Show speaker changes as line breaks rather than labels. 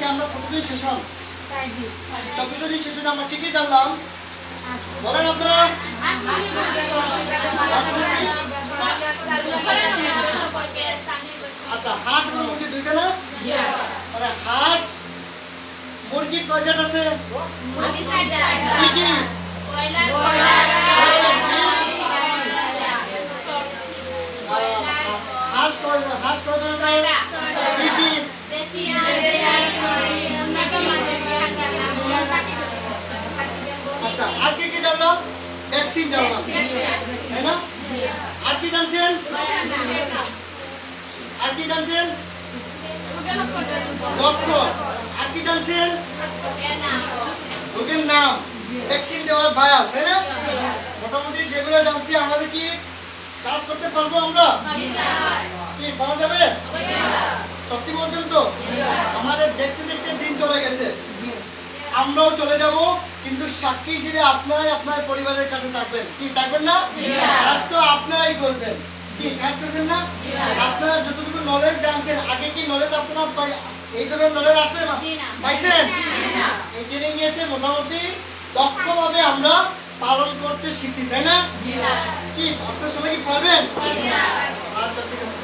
আজকে আমরা কতদিন সেশন, কতদিন সেশনে আমরা কি কি জানলাম বলেন আপনারা? আচ্ছা, হাঁস এবং মুরগি দুইটা না? মানে হাঁস মুরগি কয়টা আছে? কি কি? হাঁস কয়টা? হাঁস কয়টা? কি কি? আচ্ছা, আর কি কি জানলাম? ভ্যাকসিন জানলাম, তাই না? আর কি জানছেন? আর কি জানছেন? লক্ষণ। আর কি জানছেন? রোগের নাম, ভ্যাকসিন দেওয়ার ভায়াল, তাই না? মোটামুটি যেগুলো জানছি আমাদের কি কাজ করতে পারবো আমরা? কি পাওয়া যাবে? সত্যি বলছেন তো? আমাদের দেখতে দেখতে দিন চলে গেছে, আমরাও চলে যাব, কিন্তু সাক্ষী হিসেবে আপনারাই আপনার পরিবারের কাছে থাকবেন। কি থাকবেন না? কাজ তো আপনারাই করবেন। কি কাজ করবেন না? আপনারা যতটুকু নলেজ জানছেন, আগে কি নলেজ আপনারা এই ধরনের নলেজ আছে পাইছেন? এই ট্রেনিং নিয়েছে, মোটামুটি দক্ষভাবে আমরা পালন করতে শিখছি, তাই না? কি আপনারা সবাই কি পারবেন? আচ্ছা, ঠিক আছে।